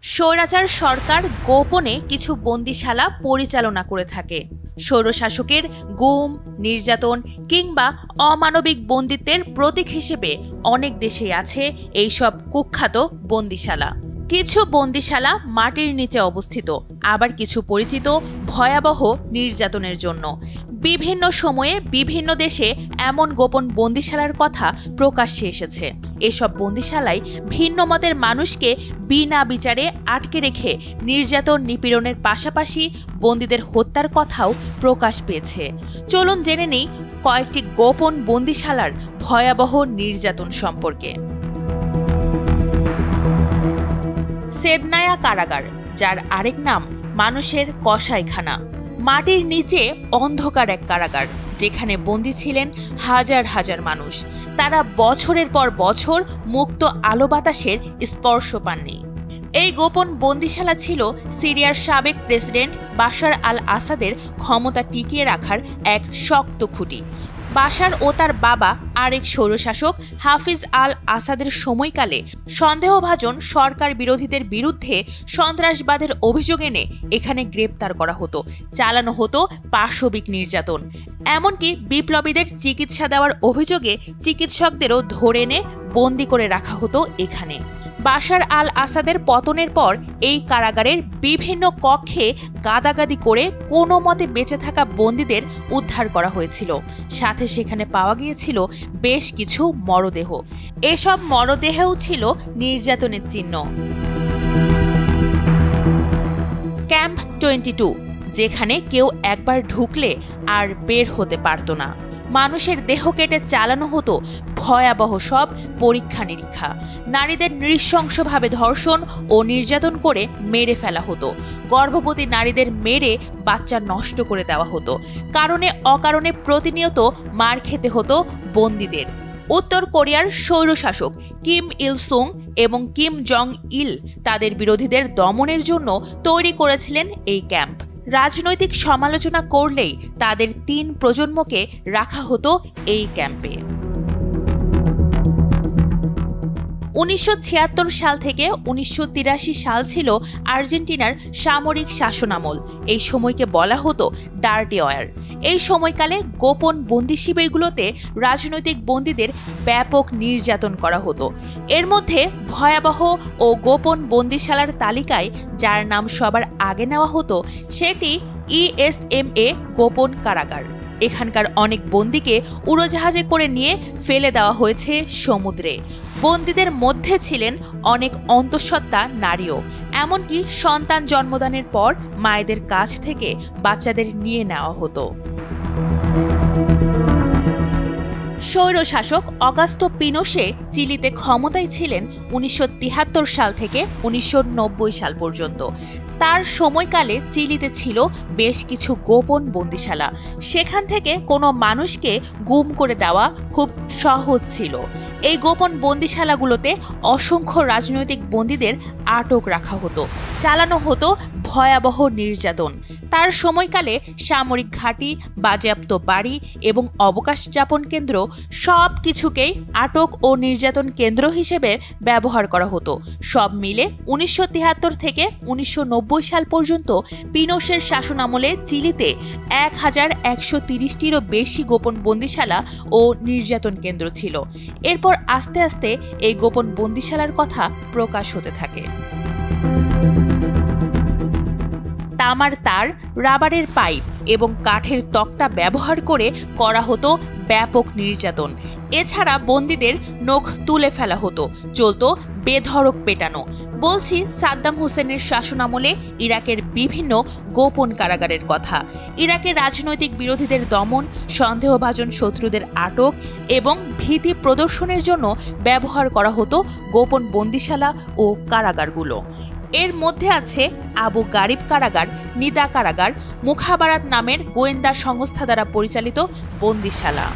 স্বৈরাচার সরকার গোপনে কিছু বন্দিশালা পরিচালনা করে থাকে। স্বৈরশাসকের গুম, নির্যাতন কিংবা অমানবিক বন্দিত্বের প্রতীক হিসেবে অনেক দেশেই আছে এইসব কুখ্যাত বন্দিশালা। কিছু বন্দিশালা মাটির নিচে অবস্থিত, আবার কিছু পরিচিত ভয়াবহ নির্যাতনের জন্য। বিভিন্ন সময়ে বিভিন্ন দেশে এমন গোপন বন্দিশালার কথা প্রকাশ্যে এসেছে। এসব বন্দিশালায় ভিন্ন মতের মানুষকে বিনা বিচারে আটকে রেখে নির্যাতন নিপীড়নের পাশাপাশি বন্দীদের হত্যার কথাও প্রকাশ পেয়েছে। চলুন জেনে নিই কয়েকটি গোপন বন্দিশালার ভয়াবহ নির্যাতন সম্পর্কে। সেদনায়া কারাগার, যার আরেক নাম মানুষের কসাইখানা, মাটির নিচে অন্ধকার এক কারাগার যেখানে বন্দী ছিলেন হাজার হাজার মানুষ। তারা বছরের পর বছর মুক্ত আলো বাতাসের স্পর্শ পাননি। এই গোপন বন্দিশালা ছিল সিরিয়ার সাবেক প্রেসিডেন্ট বাশার আল আসাদের ক্ষমতা টিকিয়ে রাখার এক শক্ত খুঁটি। বাশার ও তার বাবা আরেক স্বৈরশাসক হাফিজ আল আসাদের সময়কালে সন্দেহভাজন সরকার বিরোধীদের বিরুদ্ধে সন্ত্রাসবাদের অভিযোগ এনে এখানে গ্রেপ্তার করা হতো, চালানো হতো পাশবিক নির্যাতন। এমনকি বিপ্লবীদের চিকিৎসা দেওয়ার অভিযোগে চিকিৎসকদেরও ধরে এনে বন্দি করে রাখা হতো এখানে। বাশার আল আসাদের পতনের পর এই কারাগারের বিভিন্ন কক্ষে গাদাগাদি করে কোনো মতে বেঁচে থাকা বন্দীদের উদ্ধার করা হয়েছিল। সাথে সেখানে পাওয়া গিয়েছিল বেশ কিছু মরদেহ। এসব মরদেহেও ছিল নির্যাতনের চিহ্ন। ক্যাম্প 22, যেখানে কেউ একবার ঢুকলে আর বের হতে পারত না। মানুষের দেহ কেটে চালানো হতো ভয়াবহ সব পরীক্ষা নিরীক্ষা। নারীদের নৃশংসভাবে ধর্ষণ ও নির্যাতন করে মেরে ফেলা হতো। গর্ভবতী নারীদের মেরে বাচ্চা নষ্ট করে দেওয়া হতো। কারণে অকারণে প্রতিনিয়ত মার খেতে হতো বন্দীদের। উত্তর কোরিয়ার স্বৈরশাসক কিম ইল সুং এবং কিম জং ইল তাদের বিরোধীদের দমনের জন্য তৈরি করেছিলেন এই ক্যাম্প। রাজনৈতিক সমালোচনা করলেই তাদের 3 প্রজন্মকে রাখা হতো এই ক্যাম্পে। 1976 সাল থেকে 1983 সাল ছিল আর্জেন্টিনার সামরিক শাসনামল। এই সময়কে বলা হতো ডার্টি ওয়ার। এই সময়কালে গোপন বন্দি শিবিরগুলোতে রাজনৈতিক বন্দীদের ব্যাপক নির্যাতন করা হতো। এর মধ্যে ভয়াবহ ও গোপন বন্দিশালার তালিকায় যার নাম সবার আগে নেওয়া হতো সেটি ESMA গোপন কারাগার। এখানকার অনেক বন্দীকে উড়োজাহাজে করে নিয়ে ফেলে দেওয়া হয়েছে সমুদ্রে। বন্দীদের মধ্যে ছিলেন অনেক অন্তঃসত্ত্বা নারীও। এমনকি সন্তান জন্মদানের পর মায়েদের কাছ থেকে বাচ্চাদের নিয়ে নেওয়া হতো। স্বৈরশাসক অগাস্তো পিনোশে চিলিতে ক্ষমতায় ছিলেন 1973 সাল থেকে 1990 সাল পর্যন্ত। তার সময়কালে চিলিতে ছিল বেশ কিছু গোপন বন্দিশালা। সেখান থেকে কোনো মানুষকে গুম করে দেওয়া খুব সহজ ছিল। এই গোপন বন্দিশালাগুলোতে অসংখ্য রাজনৈতিক বন্দীদের আটক রাখা হতো, চালানো হতো ভয়াবহ নির্যাতন। তার সময়কালে সামরিক ঘাঁটি, বাজেয়াপ্ত বাড়ি এবং অবকাশ যাপন কেন্দ্র সব কিছুকেই আটক ও নির্যাতন কেন্দ্র হিসেবে ব্যবহার করা হতো। সব মিলে 1973 থেকে 1990 সাল পর্যন্ত পিনোশের শাসনামলে চিলিতে 1130টিরও বেশি গোপন বন্দিশালা ও নির্যাতন কেন্দ্র ছিল। এরপর আস্তে আস্তে এই গোপন বন্দিশালার কথা প্রকাশ হতে থাকে। তামার তার, রাবারের পাইপ এবং কাঠের তক্তা ব্যবহার করে করা হতো ব্যাপক নির্যাতন। এছাড়া বন্দীদের নখ তুলে ফেলা হতো, চলতো বেধড়ক পেটানো। বলছি সাদ্দাম হোসেনের শাসনামলে ইরাকের বিভিন্ন গোপন কারাগারের কথা। ইরাকের রাজনৈতিক বিরোধীদের দমন, সন্দেহভাজন শত্রুদের আটক এবং ভীতি প্রদর্শনের জন্য ব্যবহার করা হতো গোপন বন্দিশালা ও কারাগারগুলো। এর মধ্যে আছে আবু গারিব কারাগার, নিদা কারাগার, মুখাবারাত নামের গোয়েন্দা সংস্থা দ্বারা পরিচালিত বন্দিশালা।